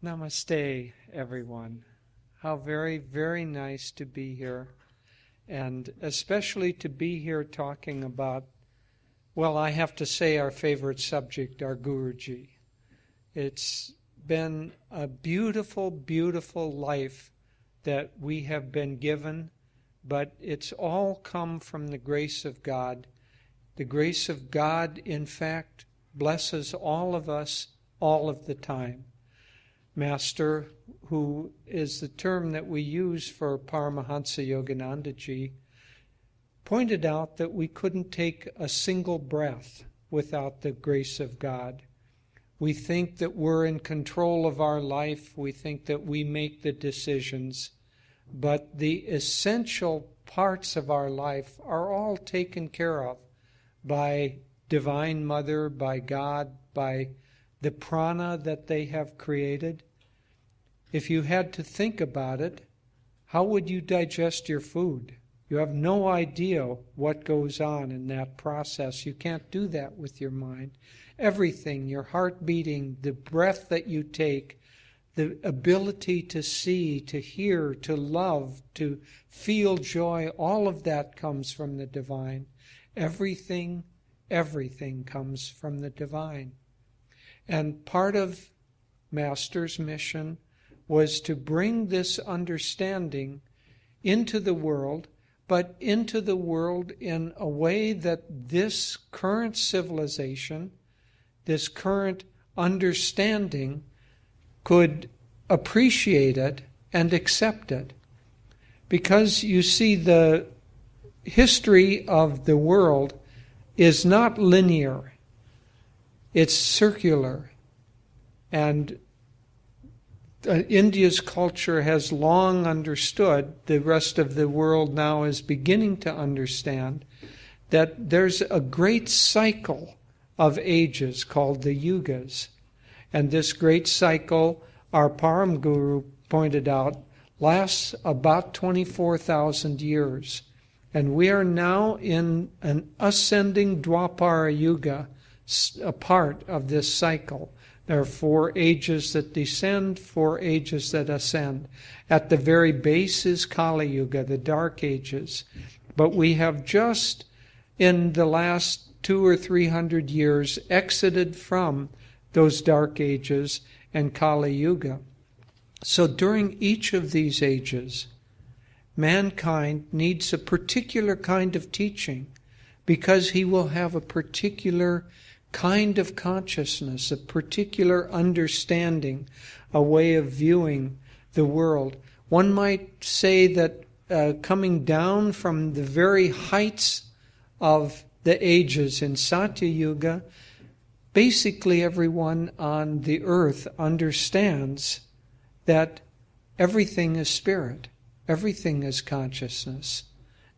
Namaste, everyone. How very, very nice to be here, and especially to be here talking about, well, I have to say our favorite subject, our Guruji. It's been a beautiful, beautiful life that we have been given, but it's all come from the grace of God. The grace of God, in fact, blesses all of us all of the time. Master, who is the term that we use for Paramhansa Yogananda ji, pointed out that we couldn't take a single breath without the grace of God. We think that we're in control of our life. We think that we make the decisions. But the essential parts of our life are all taken care of by Divine Mother, by God, by the prana that they have created. If you had to think about it, how would you digest your food? You have no idea what goes on in that process. You can't do that with your mind. Everything, your heart beating, the breath that you take, the ability to see, to hear, to love, to feel joy, all of that comes from the divine. Everything comes from the divine. And part of Master's mission was to bring this understanding into the world, but into the world in a way that this current civilization, this current understanding, could appreciate it and accept it. Because you see, the history of the world is not linear. It's circular. And India's culture has long understood, the rest of the world now is beginning to understand, that there's a great cycle of ages called the Yugas. And this great cycle, our Param Guru pointed out, lasts about 24,000 years. And we are now in an ascending Dwapara Yuga, a part of this cycle. There are 4 ages that descend, 4 ages that ascend. At the very base is Kali Yuga, the dark ages. But we have just in the last 200 or 300 years exited from those dark ages and Kali Yuga. So during each of these ages, mankind needs a particular kind of teaching because he will have a particular kind of consciousness, a particular understanding, a way of viewing the world. One might say that coming down from the very heights of the ages in Satya Yuga, basically everyone on the earth understands that everything is spirit, everything is consciousness.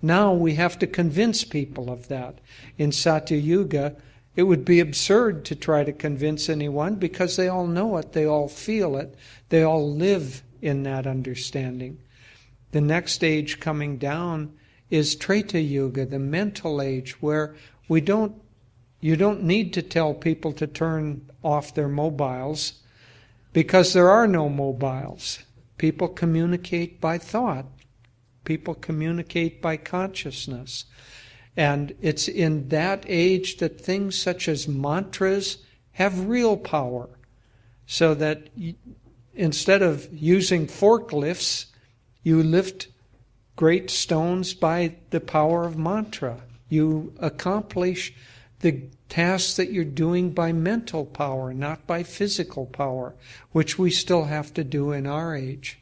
Now we have to convince people of that. In Satya Yuga, it would be absurd to try to convince anyone because they all know it, they all feel it, they all live in that understanding. The next age coming down is Treta Yuga, the mental age, where you don't need to tell people to turn off their mobiles because there are no mobiles. People communicate by thought. People communicate by consciousness. And it's in that age that things such as mantras have real power. So that instead of using forklifts, you lift great stones by the power of mantra. You accomplish the tasks that you're doing by mental power, not by physical power, which we still have to do in our age.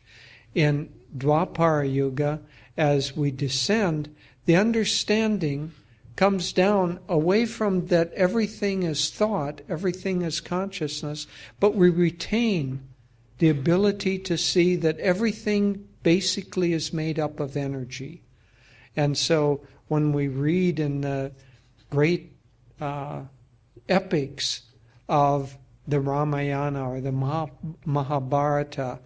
In Dwapara Yuga, as we descend, the understanding comes down away from that everything is thought, everything is consciousness, but we retain the ability to see that everything basically is made up of energy. And so when we read in the great epics of the Ramayana or the Mahabharata,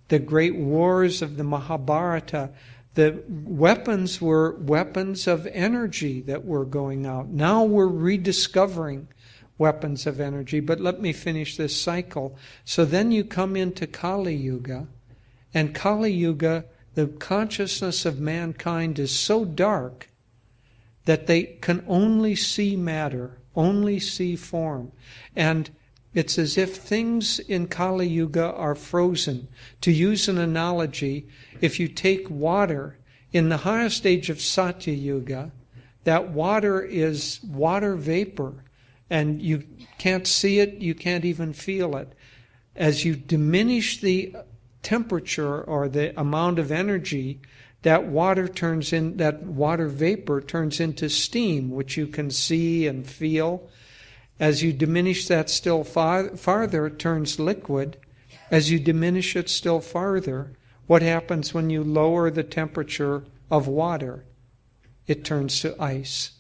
the great wars of the Mahabharata, the weapons were weapons of energy that were going out. Now we're rediscovering weapons of energy. But let me finish this cycle. So then you come into Kali Yuga, and Kali Yuga, the consciousness of mankind is so dark that they can only see matter, only see form. And it's as if things in Kali Yuga are frozen. To use an analogy, if you take water, in the highest stage of Satya Yuga, that water is water vapor, and you can't see it, you can't even feel it. As you diminish the temperature or the amount of energy, that water vapor turns into steam, which you can see and feel. As you diminish that still farther, it turns liquid. As you diminish it still farther, what happens when you lower the temperature of water? It turns to ice.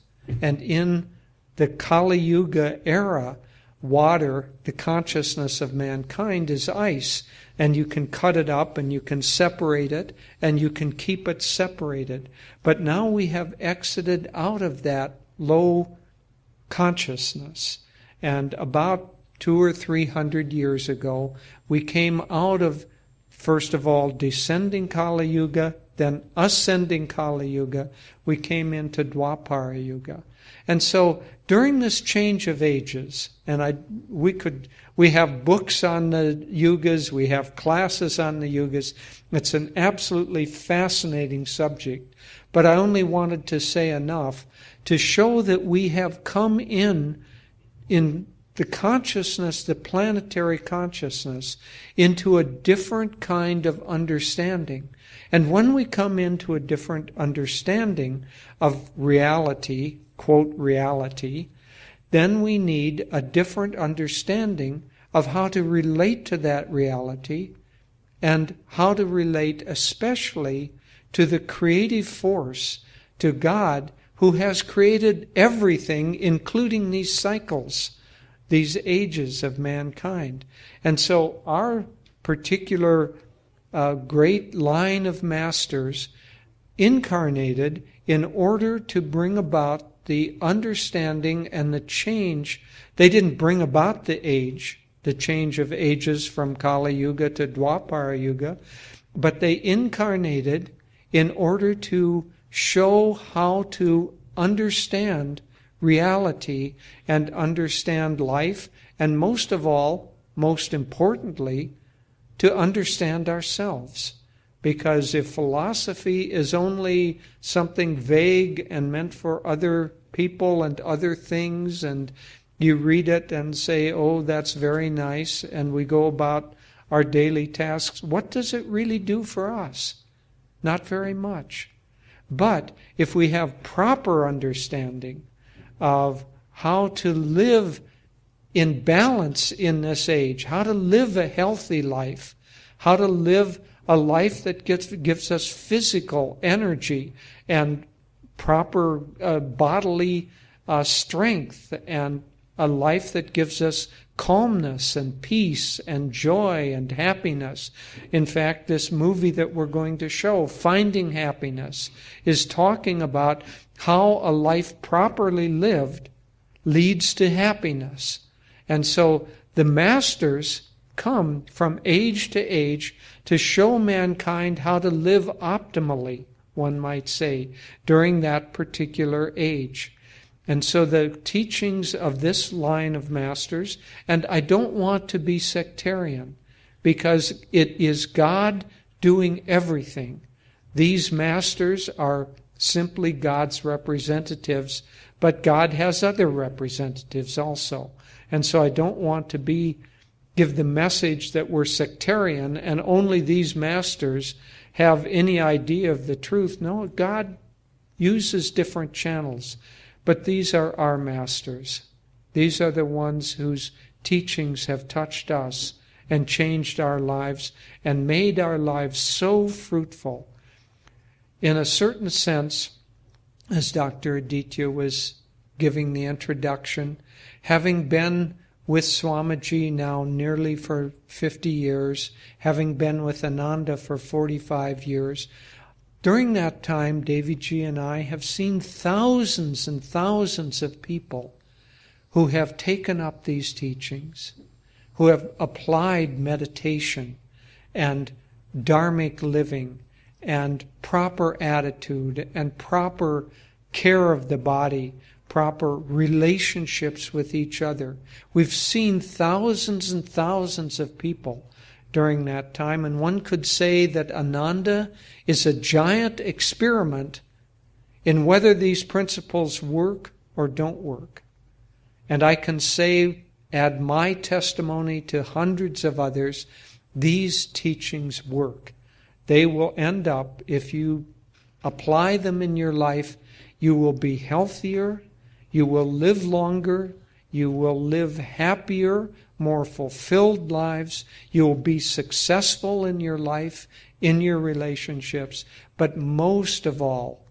And in the Kali Yuga era, water, the consciousness of mankind, is ice. And you can cut it up and you can separate it and you can keep it separated. But now we have exited out of that low consciousness. And about 200 or 300 years ago, we came out of, first of all, descending Kali Yuga, then ascending Kali Yuga. We came into Dwapara Yuga. And so during this change of ages, and we have books on the yugas, we have classes on the yugas. It's an absolutely fascinating subject. But I only wanted to say enough to show that we have come in the consciousness, the planetary consciousness, into a different kind of understanding. And when we come into a different understanding of reality, quote, reality, then we need a different understanding of how to relate to that reality and how to relate especially to the creative force, to God, who has created everything, including these cycles, these ages of mankind. And so our particular great line of masters incarnated in order to bring about the understanding and the change. They didn't bring about the change of ages from Kali Yuga to Dwapara Yuga, but they incarnated in order to show how to understand reality and understand life, and most of all, most importantly, to understand ourselves. Because if philosophy is only something vague and meant for other people and other things, and you read it and say, oh, that's very nice, and we go about our daily tasks, what does it really do for us? Not very much. But if we have proper understanding of how to live in balance in this age, how to live a healthy life, how to live a life that gives us physical energy and proper bodily strength, and a life that gives us calmness and peace and joy and happiness. In fact, this movie that we're going to show, Finding Happiness, is talking about how a life properly lived leads to happiness. And so the masters come from age to age to show mankind how to live optimally, one might say, during that particular age. And so the teachings of this line of masters, and I don't want to be sectarian, because it is God doing everything. These masters are simply God's representatives, but God has other representatives also. And so I don't want to give the message that we're sectarian and only these masters have any idea of the truth. No, God uses different channels. But these are our masters. These are the ones whose teachings have touched us and changed our lives and made our lives so fruitful. In a certain sense, as Dr. Aditya was giving the introduction, having been with Swamiji now nearly for 50 years, having been with Ananda for 45 years, during that time, Daviji and I have seen thousands and thousands of people who have taken up these teachings, who have applied meditation and dharmic living and proper attitude and proper care of the body, proper relationships with each other. We've seen thousands and thousands of people during that time, and one could say that Ananda is a giant experiment in whether these principles work or don't work. And I can say, add my testimony to hundreds of others, these teachings work. They will end up, if you apply them in your life, you will be healthier, you will live longer, you will live happier, more fulfilled lives, you will be successful in your life, in your relationships, but most of all,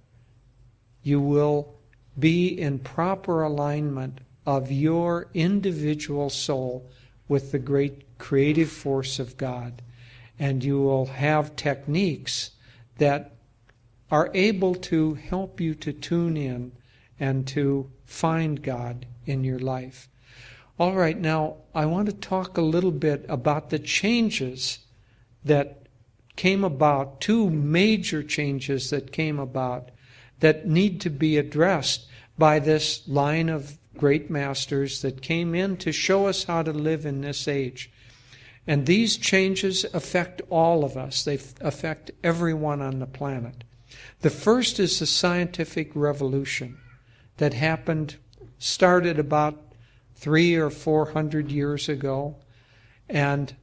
you will be in proper alignment of your individual soul with the great creative force of God. And you will have techniques that are able to help you to tune in and to find God in your life. All right, now I want to talk a little bit about the changes that came about, two major changes that came about that need to be addressed by this line of great masters that came in to show us how to live in this age. And these changes affect all of us. They affect everyone on the planet. The first is the scientific revolution that started about 300 or 400 years ago. And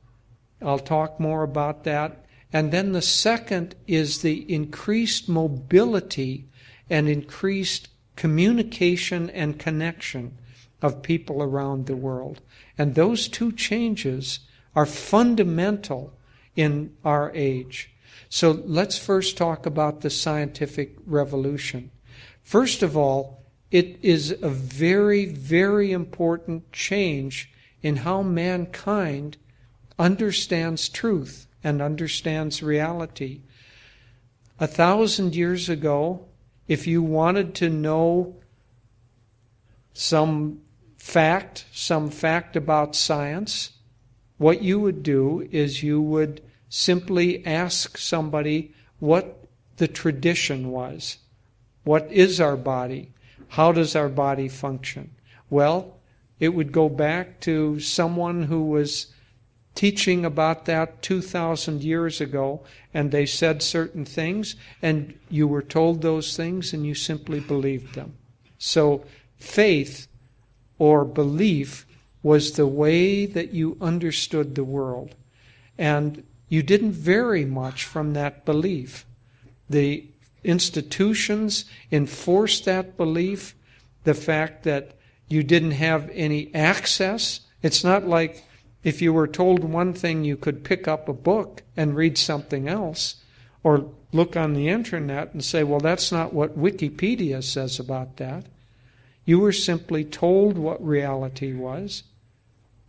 I'll talk more about that. And then the second is the increased mobility and increased communication and connection of people around the world. And those two changes are fundamental in our age. So let's first talk about the scientific revolution. First of all, it is a very, very important change in how mankind understands truth and understands reality. 1,000 years ago, if you wanted to know some fact about science, what you would do is you would simply ask somebody what the tradition was. What is our body? How does our body function? Well, it would go back to someone who was teaching about that 2,000 years ago, and they said certain things, and you were told those things, and you simply believed them. So faith or belief was the way that you understood the world. And you didn't vary much from that belief. The institutions enforced that belief, the fact that you didn't have any access. It's not like if you were told one thing, you could pick up a book and read something else, or look on the internet and say, well, that's not what Wikipedia says about that. You were simply told what reality was,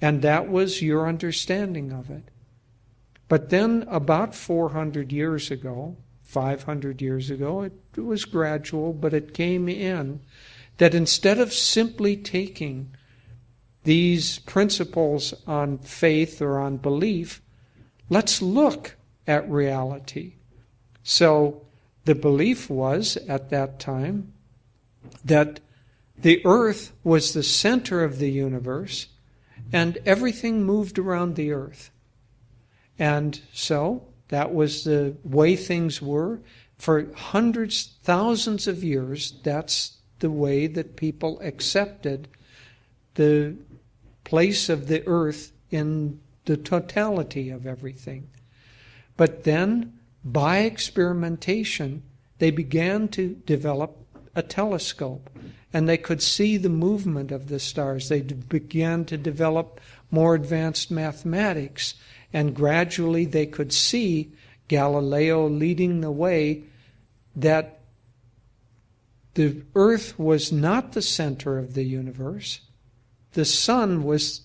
and that was your understanding of it. But then about 400 years ago, 500 years ago, it was gradual, but it came in that instead of simply taking these principles on faith or on belief, let's look at reality. So the belief was at that time that the earth was the center of the universe and everything moved around the earth. And so that was the way things were. For hundreds, thousands of years, that's the way that people accepted the place of the earth in the totality of everything. But then, by experimentation, they began to develop a telescope, and they could see the movement of the stars. They began to develop more advanced mathematics, and gradually they could see, Galileo leading the way, that the earth was not the center of the universe. The sun was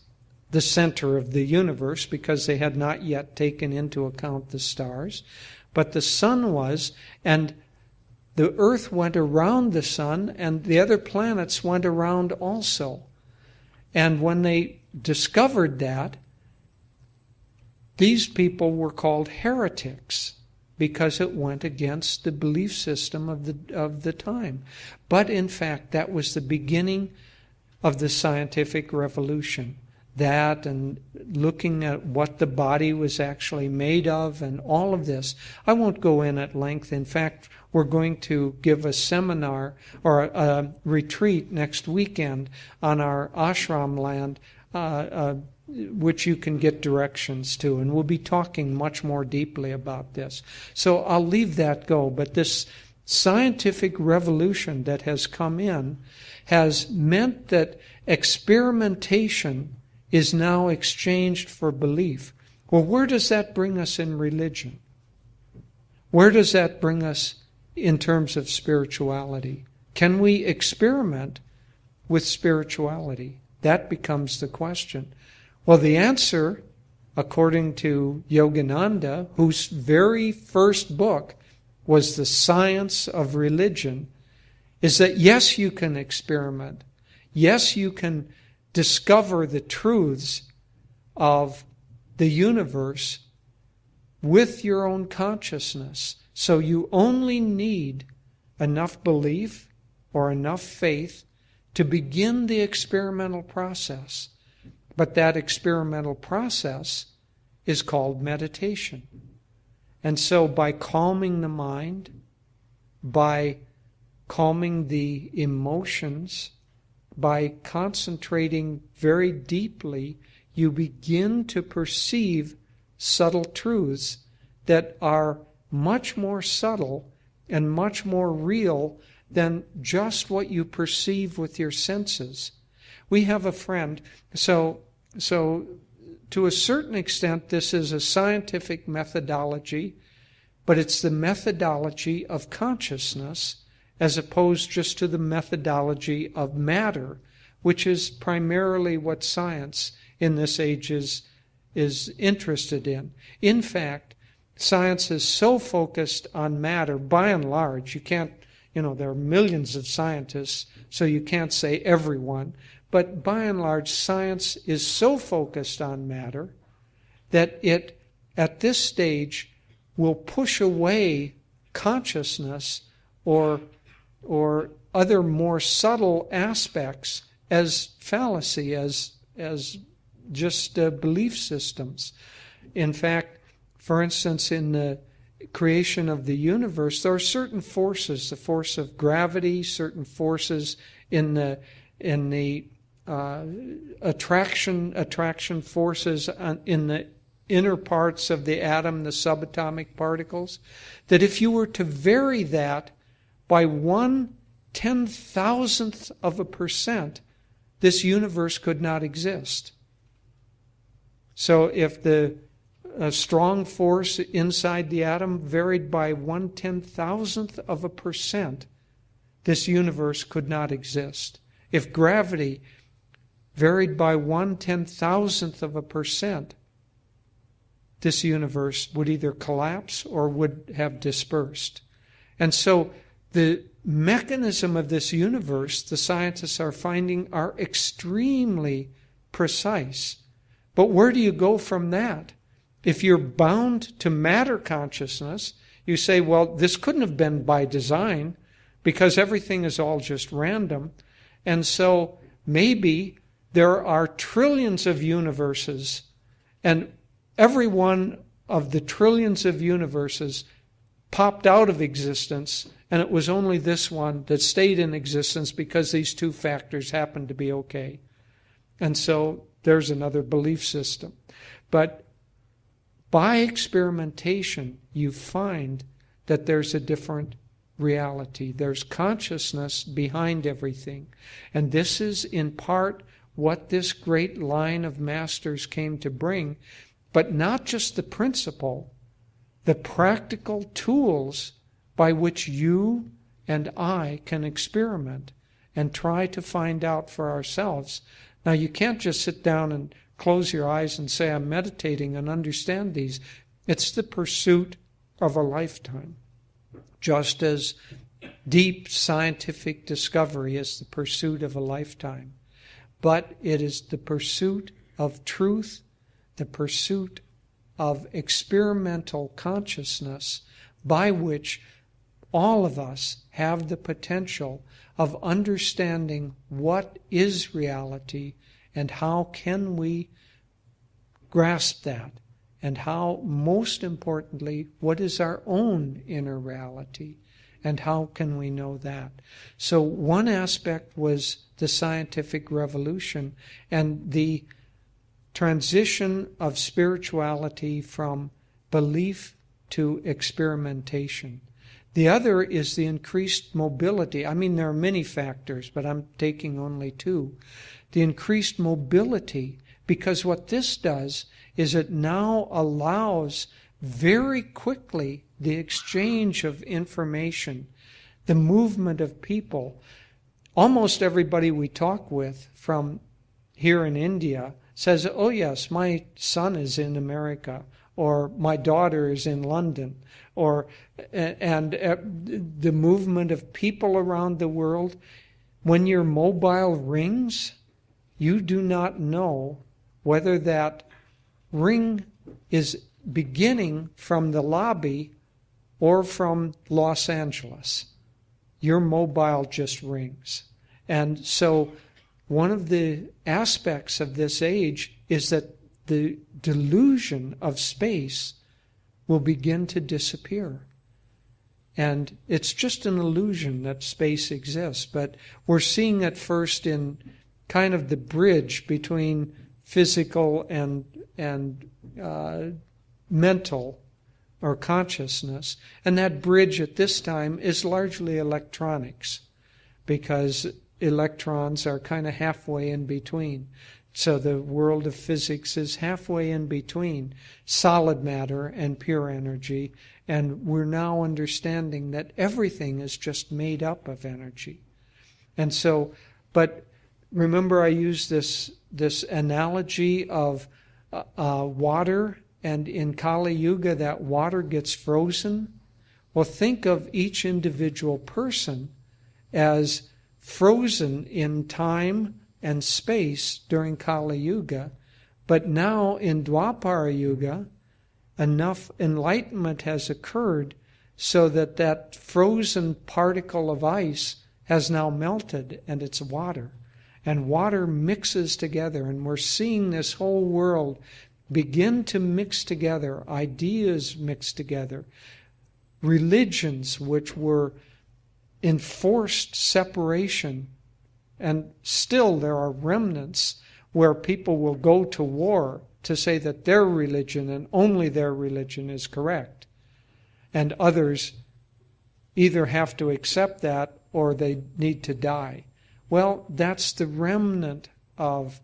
the center of the universe because they had not yet taken into account the stars. But the sun was, and the earth went around the sun, and the other planets went around also. And when they discovered that, these people were called heretics because it went against the belief system of the time. But in fact, that was the beginning of the scientific revolution. That and looking at what the body was actually made of and all of this. I won't go in at length. In fact, we're going to give a seminar or a retreat next weekend on our ashram land, which you can get directions to. And we'll be talking much more deeply about this. So I'll leave that go. But this scientific revolution that has come in has meant that experimentation is now exchanged for belief. Well, where does that bring us in religion? Where does that bring us in terms of spirituality? Can we experiment with spirituality? That becomes the question. Well, the answer, according to Yogananda, whose very first book was The Science of Religion, is that yes, you can experiment. Yes, you can discover the truths of the universe with your own consciousness. So you only need enough belief or enough faith to begin the experimental process. But that experimental process is called meditation. And so by calming the mind, by calming the emotions, by concentrating very deeply, you begin to perceive subtle truths that are much more subtle and much more real than just what you perceive with your senses. We have a friend, so to a certain extent this is a scientific methodology, but it's the methodology of consciousness as opposed just to the methodology of matter, which is primarily what science in this age is interested in. In fact, science is so focused on matter, by and large, you can't, there are millions of scientists, so you can't say everyone, but by and large, science is so focused on matter that it, at this stage, will push away consciousness or other more subtle aspects as fallacy, as just belief systems. In fact, for instance, in the creation of the universe, there are certain forces, the force of gravity, certain forces in the attraction forces in the inner parts of the atom, the subatomic particles, that if you were to vary that by 1/10,000th of a percent, this universe could not exist. So if the strong force inside the atom varied by 1/10,000th of a percent, this universe could not exist. If gravity varied by 1/10,000th of a percent, this universe would either collapse or would have dispersed. And so the mechanism of this universe, the scientists are finding, are extremely precise. But where do you go from that? If you're bound to matter consciousness, you say, well, this couldn't have been by design because everything is all just random. And so maybe there are trillions of universes, and every one of the trillions of universes popped out of existence, and it was only this one that stayed in existence because these two factors happened to be okay. And so there's another belief system. But by experimentation, you find that there's a different reality. There's consciousness behind everything. And this is in part what this great line of masters came to bring, but not just the principle, the practical tools by which you and I can experiment and try to find out for ourselves. Now, you can't just sit down and close your eyes and say, I'm meditating and understand these. It's the pursuit of a lifetime. Just as deep scientific discovery is the pursuit of a lifetime. but it is the pursuit of truth, the pursuit of experimental consciousness by which all of us have the potential of understanding what is reality and how can we grasp that, and how, most importantly, what is our own inner reality, and how can we know that. So one aspect was the scientific revolution and the transition of spirituality from belief to experimentation. The other is the increased mobility. I mean, there are many factors, but I'm taking only two. The increased mobility, because what this does is it now allows very quickly the exchange of information, the movement of people. Almost everybody we talk with from here in India says, oh yes, my son is in America, or my daughter is in London, and the movement of people around the world. When your mobile rings, you do not know whether that ring is beginning from the lobby or from Los Angeles. Your mobile just rings. And so one of the aspects of this age is that the delusion of space will begin to disappear. And it's just an illusion that space exists, but we're seeing it first in kind of the bridge between physical and mental or consciousness. And that bridge at this time is largely electronics, because electrons are kind of halfway in between. So the world of physics is halfway in between solid matter and pure energy, and we're now understanding that everything is just made up of energy. And so, but remember I used this analogy of water, and in Kali Yuga that water gets frozen. Well, think of each individual person as frozen in time and space during Kali Yuga, but now in Dwapara Yuga, enough enlightenment has occurred so that that frozen particle of ice has now melted and it's water. And water mixes together, and we're seeing this whole world begin to mix together, ideas mix together, religions which were enforced separation, and still there are remnants where people will go to war to say that their religion and only their religion is correct. And others either have to accept that or they need to die. Well, that's the remnant of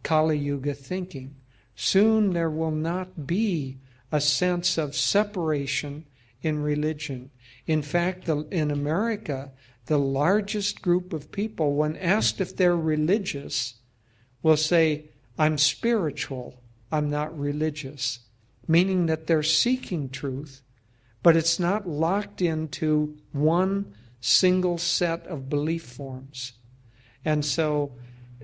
Kali Yuga thinking. Soon there will not be a sense of separation in religion. In fact, in America, the largest group of people, when asked if they're religious, will say, I'm spiritual, I'm not religious, meaning that they're seeking truth, but it's not locked into one single set of belief forms. And so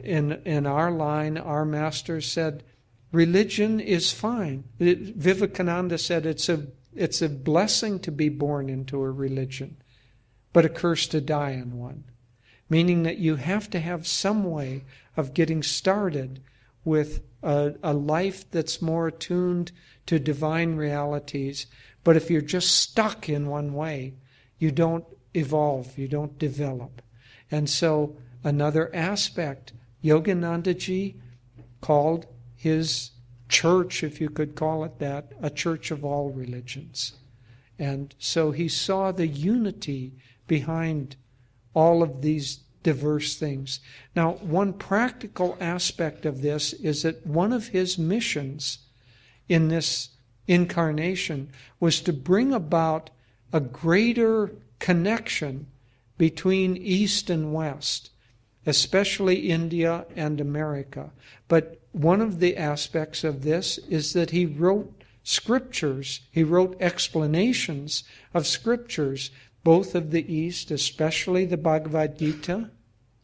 in our line, our master said, religion is fine. Vivekananda said it's a blessing to be born into a religion, but a curse to die in one. Meaning that you have to have some way of getting started with a life that's more attuned to divine realities. But if you're just stuck in one way, you don't evolve, you don't develop. And so another aspect, Yoganandaji called his church, if you could call it that, a church of all religions. And so he saw the unity behind all of these diverse things. Now, one practical aspect of this is that one of his missions in this incarnation was to bring about a greater connection between East and West, especially India and America. But one of the aspects of this is that he wrote scriptures, he wrote explanations of scriptures, both of the East, especially the Bhagavad Gita,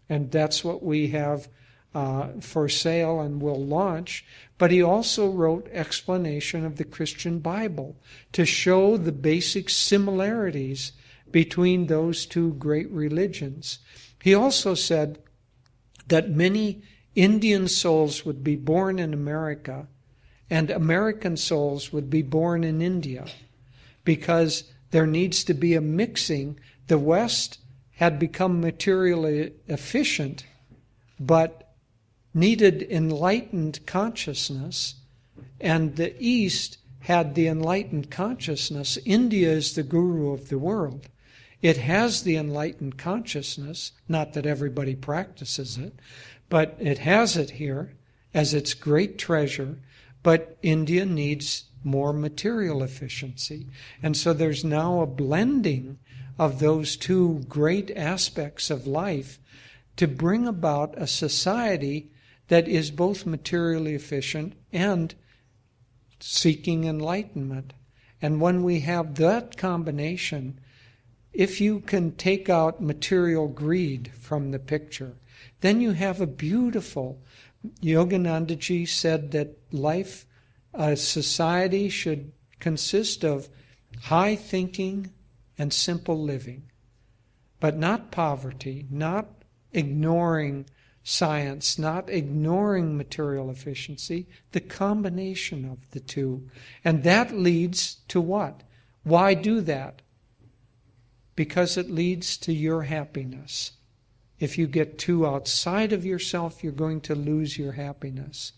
and that's what we have for sale and will launch, but he also wrote explanation of the Christian Bible to show the basic similarities between those two great religions. He also said that many Indian souls would be born in America and American souls would be born in India, because there needs to be a mixing. The West had become materially efficient, but needed enlightened consciousness, and the East had the enlightened consciousness. India is the guru of the world. It has the enlightened consciousness, not that everybody practices it, but it has it here as its great treasure, but India needs more material efficiency. And so there's now a blending of those two great aspects of life to bring about a society that is both materially efficient and seeking enlightenment. And when we have that combination, if you can take out material greed from the picture, then you have a beautiful... Yoganandaji said that life, society should consist of high thinking and simple living, but not poverty, not ignoring science, not ignoring material efficiency, the combination of the two. And that leads to what? Why do that? Because it leads to your happiness. If you get too outside of yourself, you're going to lose your happiness.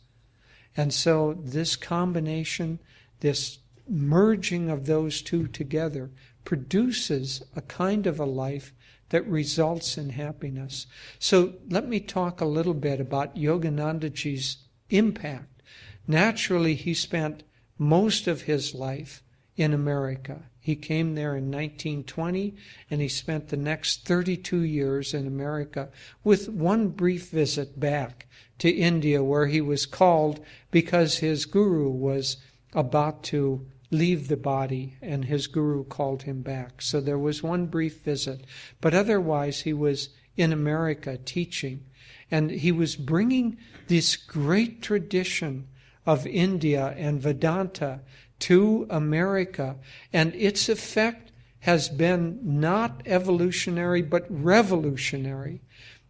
And so this combination, this merging of those two together, produces a kind of a life that results in happiness. So let me talk a little bit about Yoganandaji's impact. Naturally, he spent most of his life in America. He came there in 1920, and he spent the next 32 years in America, with one brief visit back to India, where he was called because his guru was about to leave the body, and his guru called him back. So there was one brief visit. But otherwise, he was in America teaching, and he was bringing this great tradition of India and Vedanta to America, and its effect has been not evolutionary but revolutionary.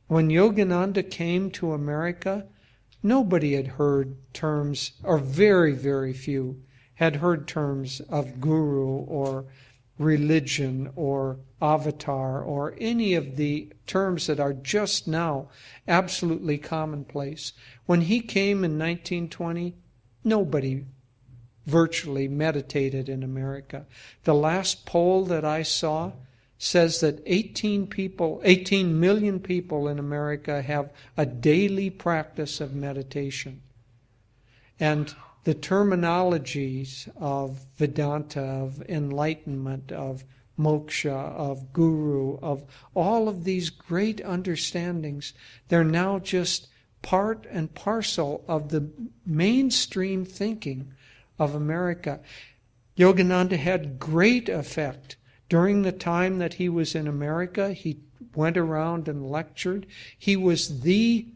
When Yogananda came to America, nobody had heard terms, or very, very few had heard terms of guru or religion or avatar or any of the terms that are just now absolutely commonplace. When he came in 1920, nobody virtually meditated in America. The last poll that I saw says that 18 million people in America have a daily practice of meditation. And the terminologies of Vedanta, of enlightenment, of moksha, of guru, of all of these great understandings, they're now just part and parcel of the mainstream thinking of America. Yogananda had great effect. During the time that he was in America, he went around and lectured. He was the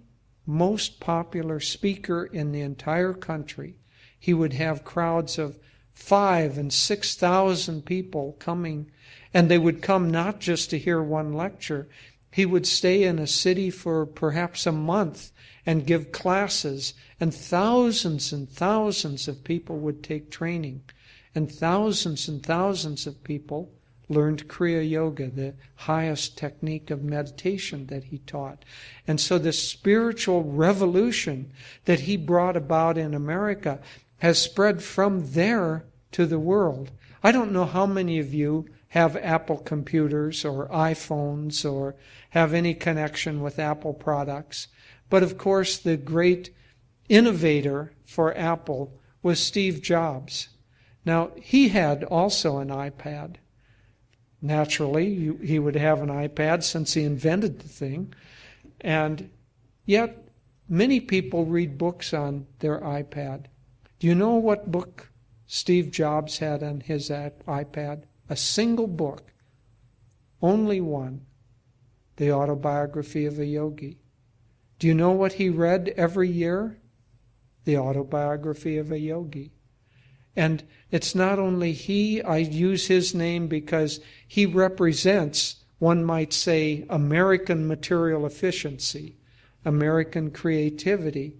most popular speaker in the entire country. He would have crowds of 5,000 and 6,000 people coming, and they would come not just to hear one lecture. He would stay in a city for perhaps a month and give classes, and thousands of people would take training, and thousands of people learned Kriya Yoga, the highest technique of meditation that he taught. And so the spiritual revolution that he brought about in America has spread from there to the world. I don't know how many of you have Apple computers or iPhones or have any connection with Apple products. But of course, the great innovator for Apple was Steve Jobs. Now, he had also an iPad. Naturally, he would have an iPad since he invented the thing. And yet, many people read books on their iPad. Do you know what book Steve Jobs had on his iPad? A single book. Only one. The Autobiography of a Yogi. Do you know what he read every year? The autobiography of a yogi. And it's not only he, I use his name because he represents, one might say, American material efficiency, American creativity,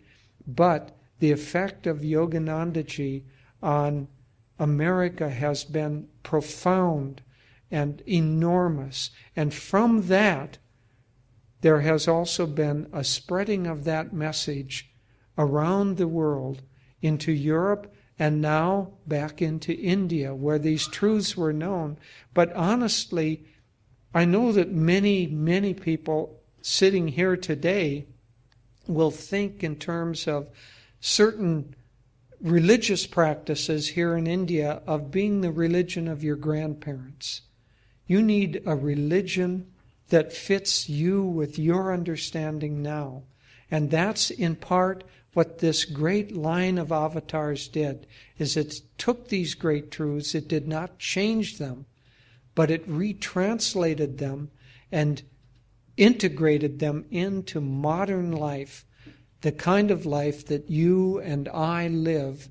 but the effect of Yoganandaji on America has been profound and enormous. And from that, there has also been a spreading of that message around the world into Europe and now back into India, where these truths were known. But honestly, I know that many, many people sitting here today will think in terms of certain religious practices here in India of being the religion of your grandparents. You need a religion that fits you with your understanding now. And that's in part what this great line of avatars did, is it took these great truths, it did not change them, but it retranslated them and integrated them into modern life, the kind of life that you and I live.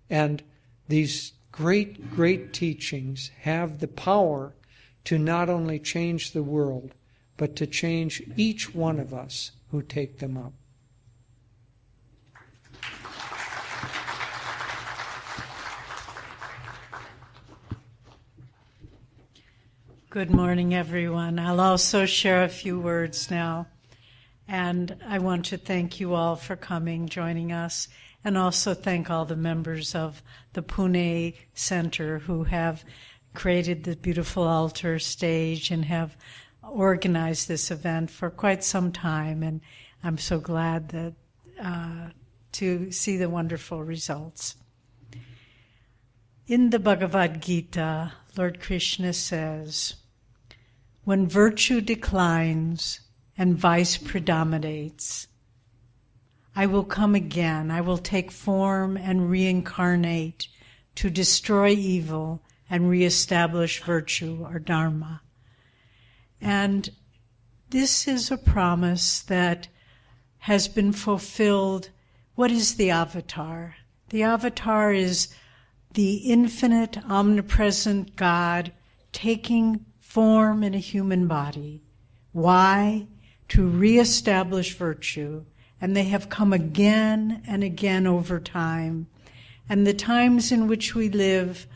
And these great, great teachings have the power to not only change the world, but to change each one of us who take them up. Good morning, everyone. I'll also share a few words now. And I want to thank you all for coming, joining us, and also thank all the members of the Pune Center who have created the beautiful altar stage and have organized this event for quite some time. And I'm so glad that to see the wonderful results. In the Bhagavad Gita, Lord Krishna says, "When virtue declines and vice predominates, I will come again. I will take form and reincarnate to destroy evil and reestablish virtue or dharma." And this is a promise that has been fulfilled. What is the avatar? The avatar is the infinite, omnipresent God taking form in a human body. Why? To reestablish virtue. And they have come again and again over time. And the times in which we live,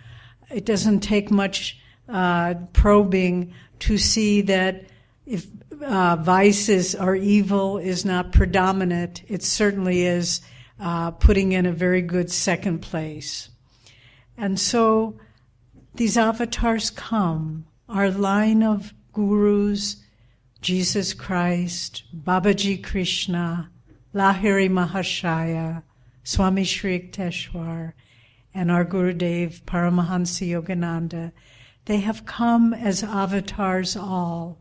it doesn't take much probing to see that if vices or evil is not predominant, it certainly is putting in a very good second place. And so these avatars come, our line of gurus, Jesus Christ, Babaji Krishna, Lahiri Mahashaya, Swami Shri Yukteswar, and our Gurudev Paramhansa Yogananda. They have come as avatars all,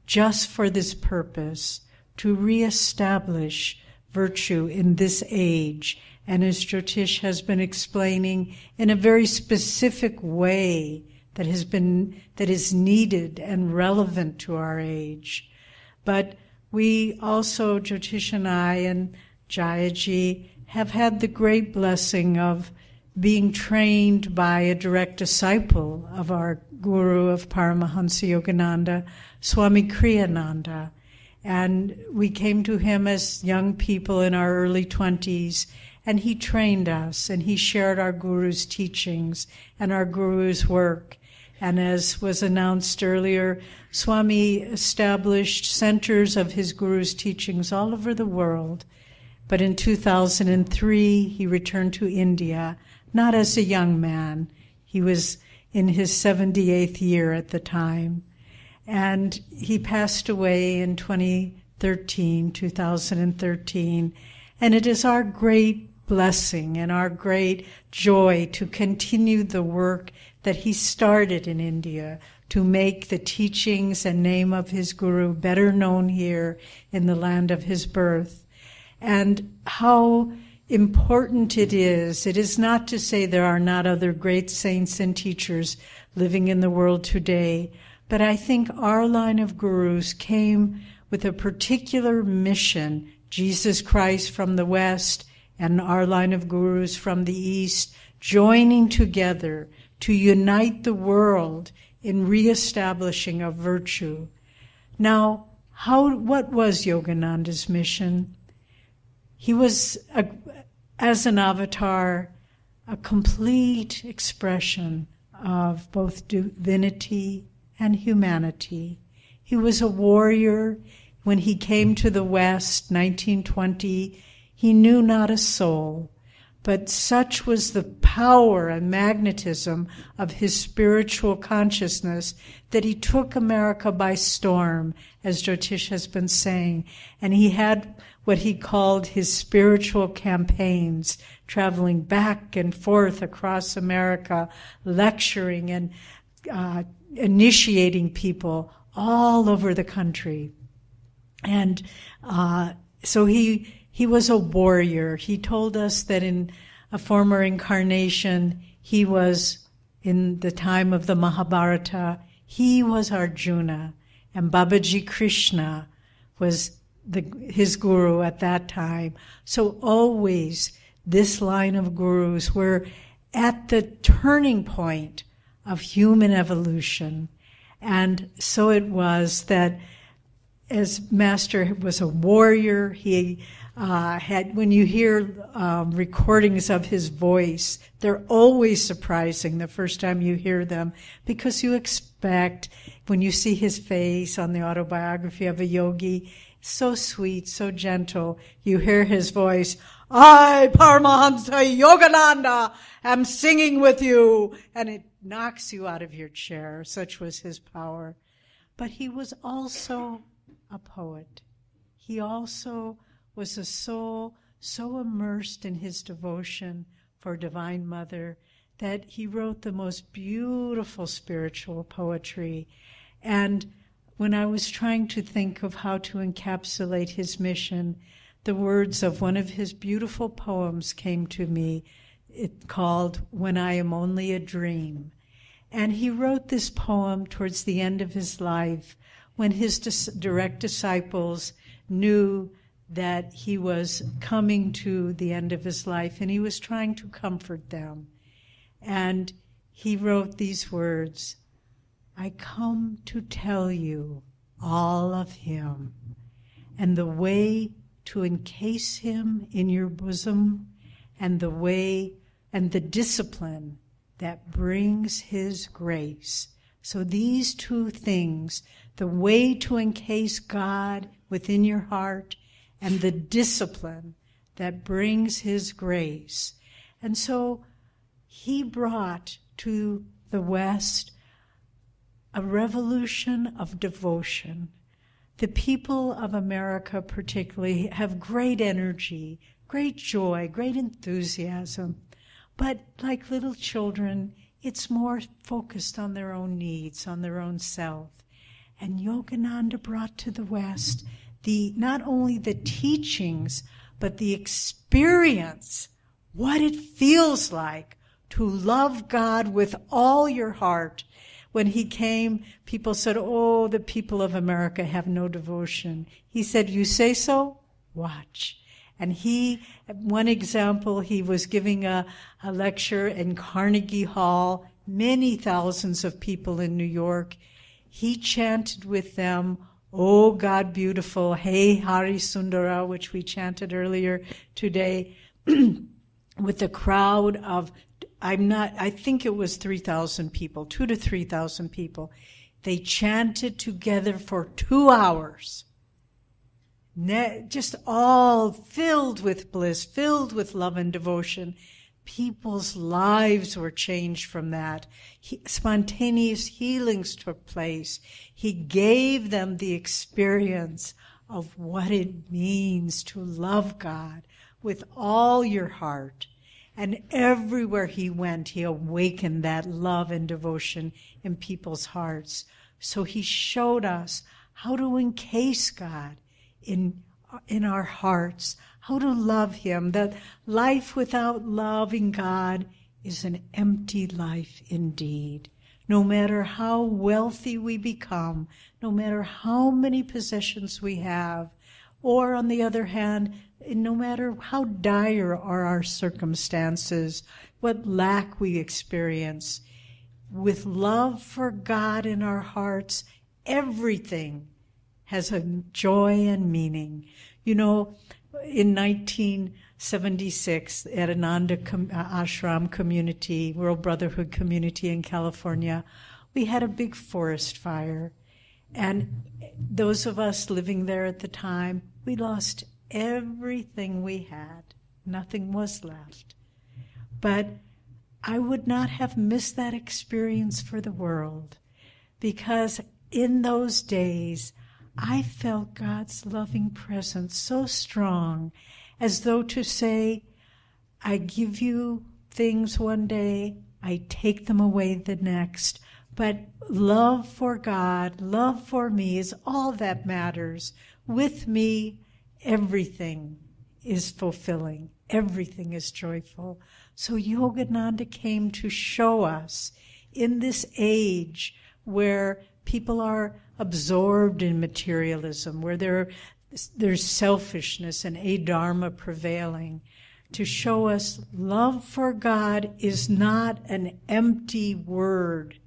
just for this purpose, to reestablish virtue in this age. And as Jyotish has been explaining, in a very specific way that is needed and relevant to our age. But we also, Jyotish and I and Jayaji, have had the great blessing of being trained by a direct disciple of our guru of Paramhansa Yogananda, Swami Kriyananda. And we came to him as young people in our early 20s, and he trained us, and he shared our guru's teachings and our guru's work. And as was announced earlier, Swami established centers of his guru's teachings all over the world. But in 2003, he returned to India, not as a young man. He was in his 78th year at the time. And he passed away in 2013. And it is our great blessing and our great joy to continue the work that he started in India to make the teachings and name of his guru better known here in the land of his birth. And how important it is not to say there are not other great saints and teachers living in the world today, but I think our line of gurus came with a particular mission Jesus Christ from the West and our line of gurus from the East, joining together to unite the world in reestablishing of virtue. Now, what was Yogananda's mission? He was, as an avatar, a complete expression of both divinity and humanity. He was a warrior. When he came to the West, 1920, he knew not a soul, but such was the power and magnetism of his spiritual consciousness that he took America by storm, as Jyotish has been saying, and he had what he called his spiritual campaigns, traveling back and forth across America, lecturing and initiating people all over the country. And so he was a warrior. He told us that in a former incarnation, he was, in the time of the Mahabharata, he was Arjuna, and Babaji Krishna was his guru at that time. So always this line of gurus were at the turning point of human evolution. And so it was that as Master was a warrior, he when you hear recordings of his voice, they're always surprising the first time you hear them, because you expect, when you see his face on the autobiography of a yogi, so sweet, so gentle, you hear his voice, I, Paramhansa Yogananda, am singing with you, and it knocks you out of your chair. Such was his power. But he was also a poet. He also was a soul so immersed in his devotion for Divine Mother that he wrote the most beautiful spiritual poetry. And when I was trying to think of how to encapsulate his mission, the words of one of his beautiful poems came to me. It called When I Am Only a Dream. And he wrote this poem towards the end of his life, when his direct disciples knew that he was coming to the end of his life, and he was trying to comfort them. And he wrote these words, I come to tell you all of him, and the way to encase him in your bosom, and the way and the discipline that brings his grace. So these two things, the way to encase God within your heart, and the discipline that brings his grace. And so he brought to the West a revolution of devotion. The people of America particularly have great energy, great joy, great enthusiasm. But like little children, it's more focused on their own needs, on their own self. And Yogananda brought to the West not only the teachings, but the experience, what it feels like to love God with all your heart. When he came, people said, oh, the people of America have no devotion. He said, you say so? Watch. And one example, he was giving a lecture in Carnegie Hall, many thousands of people in New York. He chanted with them, Oh God Beautiful, Hey Hari Sundara, which we chanted earlier today, with a crowd of, I think it was 3,000 people, 2,000 to 3,000 people. They chanted together for 2 hours. Just all filled with bliss, filled with love and devotion. People's lives were changed from that. Spontaneous healings took place. He gave them the experience of what it means to love God with all your heart. And everywhere he went, he awakened that love and devotion in people's hearts. So he showed us how to encase God in our hearts, how to love him, that life without loving God is an empty life indeed. No matter how wealthy we become, no matter how many possessions we have, Or on the other hand, no matter how dire are our circumstances, what lack we experience, with love for God in our hearts, everything has a joy and meaning. You know, in 1976, at Ananda Ashram community, World Brotherhood community in California, we had a big forest fire. And those of us living there at the time, we lost everything we had. Nothing was left. But I would not have missed that experience for the world, because in those days, I felt God's loving presence so strong, as though to say, I give you things one day, I take them away the next, but love for God, love for me is all that matters. With me, everything is fulfilling. Everything is joyful. So Yogananda came to show us in this age where people are absorbed in materialism, where there's selfishness and adharma prevailing, to show us love for God is not an empty word.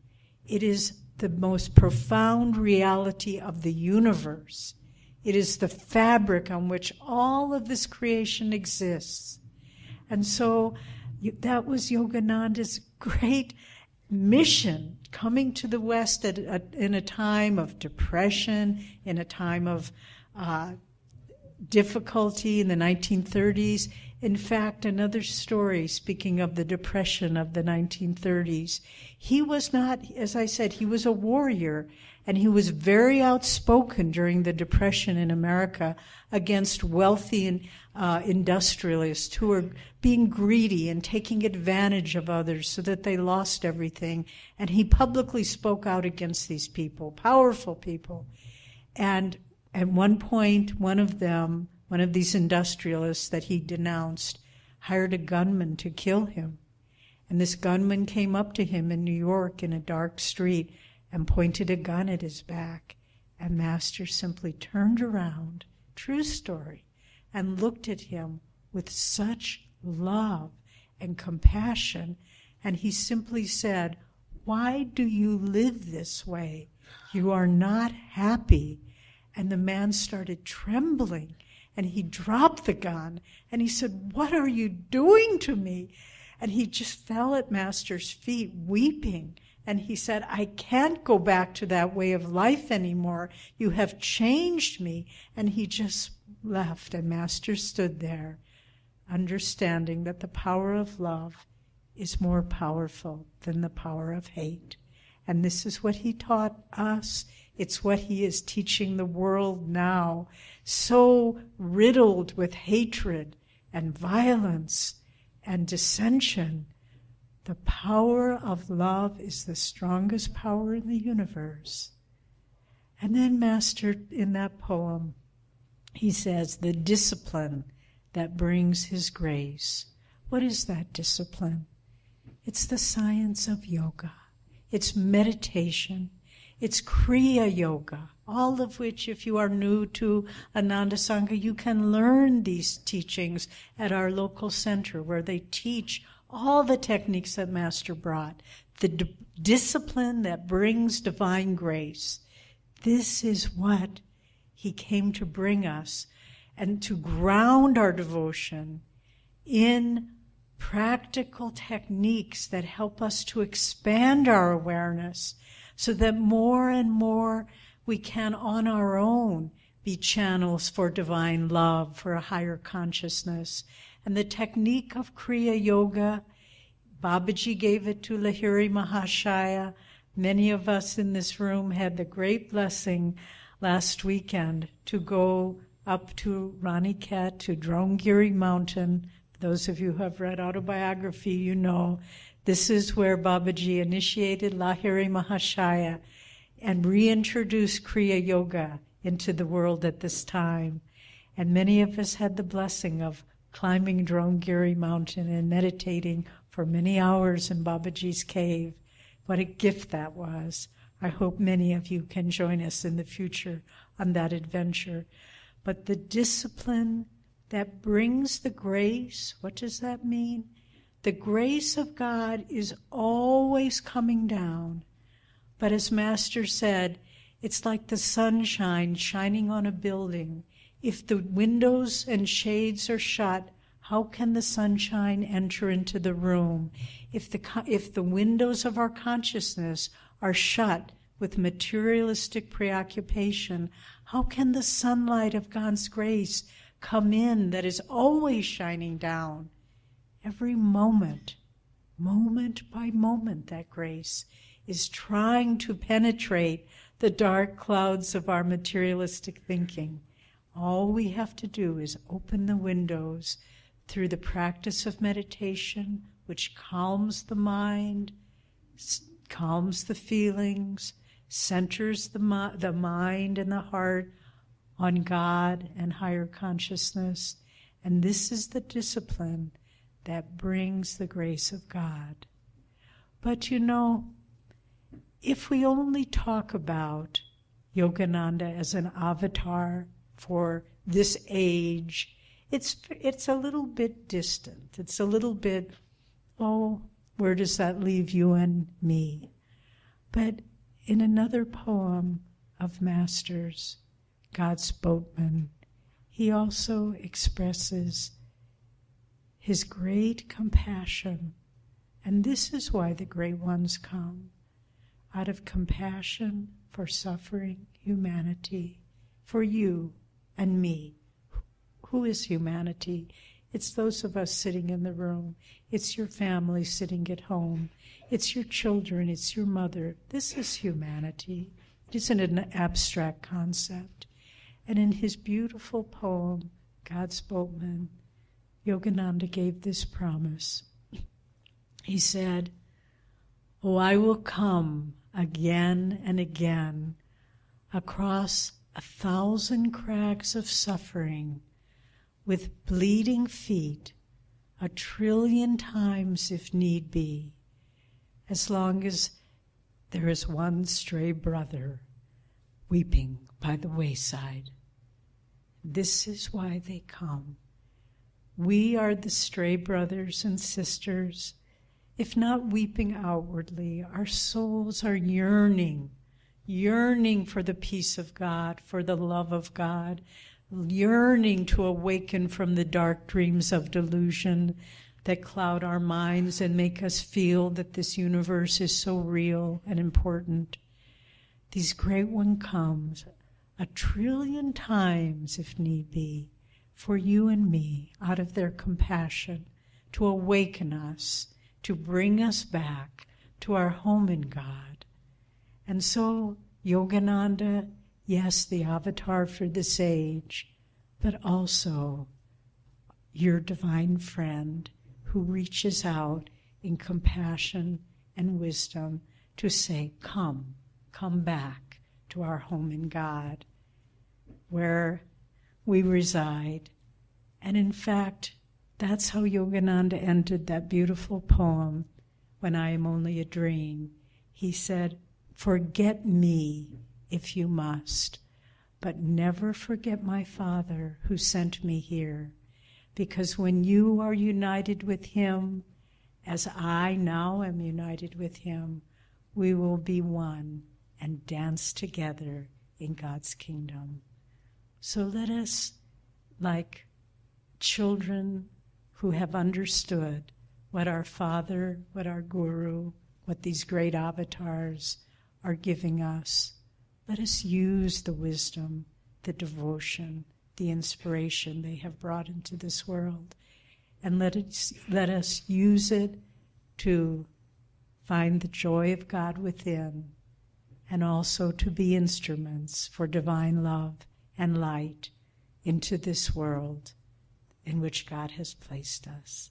It is the most profound reality of the universe. It is the fabric on which all of this creation exists. And so that was Yogananda's great mission, coming to the West in a time of depression, in a time of difficulty in the 1930s. In fact, another story, speaking of the depression of the 1930s, he was not, as I said, he was a warrior, and he was very outspoken during the Depression in America against wealthy industrialists who were being greedy and taking advantage of others so that they lost everything. And he publicly spoke out against these people, powerful people. And at one point, one of these industrialists that he denounced, hired a gunman to kill him. And this gunman came up to him in New York in a dark street and pointed a gun at his back. And Master simply turned around, true story, and looked at him with such love and compassion. And he simply said, "Why do you live this way? You are not happy." And the man started trembling, and he dropped the gun, and he said, "What are you doing to me?" And he just fell at Master's feet, weeping. And he said, "I can't go back to that way of life anymore. You have changed me." And he just left, and Master stood there, understanding that the power of love is more powerful than the power of hate. And this is what he taught us. It's what he is teaching the world now, so riddled with hatred and violence and dissension. The power of love is the strongest power in the universe. And then Master, in that poem, he says, the discipline that brings his grace. What is that discipline? It's the science of yoga. It's meditation. It's Kriya Yoga, all of which, if you are new to Ananda Sangha, you can learn these teachings at our local center where they teach all the techniques that Master brought, the discipline that brings divine grace. This is what he came to bring us, and to ground our devotion in practical techniques that help us to expand our awareness so that more and more we can on our own be channels for divine love, for a higher consciousness. And the technique of Kriya Yoga, Babaji gave it to Lahiri Mahashaya. Many of us in this room had the great blessing last weekend to go up to Raniket, to Drongiri Mountain. Those of you who have read autobiography, you know this is where Babaji initiated Lahiri Mahashaya and reintroduced Kriya Yoga into the world at this time. And many of us had the blessing of climbing Drongiri Mountain and meditating for many hours in Babaji's cave. What a gift that was. I hope many of you can join us in the future on that adventure. But the discipline that brings the grace, what does that mean? The grace of God is always coming down. But as Master said, it's like the sunshine shining on a building. If the windows and shades are shut, how can the sunshine enter into the room? If the windows of our consciousness are shut with materialistic preoccupation, how can the sunlight of God's grace come in that is always shining down? Every moment, moment by moment, that grace is trying to penetrate the dark clouds of our materialistic thinking. All we have to do is open the windows through the practice of meditation, which calms the mind, calms the feelings, centers the mind and the heart on God and higher consciousness. And this is the discipline that brings the grace of God. But if we only talk about Yogananda as an avatar for this age, it's a little bit distant. It's a little bit, where does that leave you and me? But in another poem of Master's, God's Boatman, he also expresses his great compassion. And this is why the great ones come, out of compassion for suffering humanity, for you and me. Who is humanity? It's those of us sitting in the room. It's your family sitting at home. It's your children. It's your mother. This is humanity. It isn't an abstract concept. And in his beautiful poem, God's Boatman, Yogananda gave this promise. He said, "Oh, I will come again and again across 1,000 crags of suffering with bleeding feet 1,000,000,000 times if need be, as long as there is one stray brother weeping by the wayside." This is why they come. We are the stray brothers and sisters. If not weeping outwardly, our souls are yearning for the peace of God, for the love of God, yearning to awaken from the dark dreams of delusion that cloud our minds and make us feel that this universe is so real and important. These great one comes 1,000,000,000,000 times, if need be, for you and me, out of their compassion, to awaken us, to bring us back to our home in God. And so Yogananda, yes, the avatar for this age, but also your divine friend who reaches out in compassion and wisdom to say, come back to our home in God, where we reside. And in fact, that's how Yogananda ended that beautiful poem, When I Am Only a Dream. He said, "Forget me if you must, but never forget my Father who sent me here, because when you are united with him, as I now am united with him, we will be one and dance together in God's kingdom." So let us, like children who have understood what our Father, what our Guru, what these great avatars are giving us, let us use the wisdom, the devotion, the inspiration they have brought into this world, and let us use it to find the joy of God within, and also to be instruments for divine love and light into this world in which God has placed us.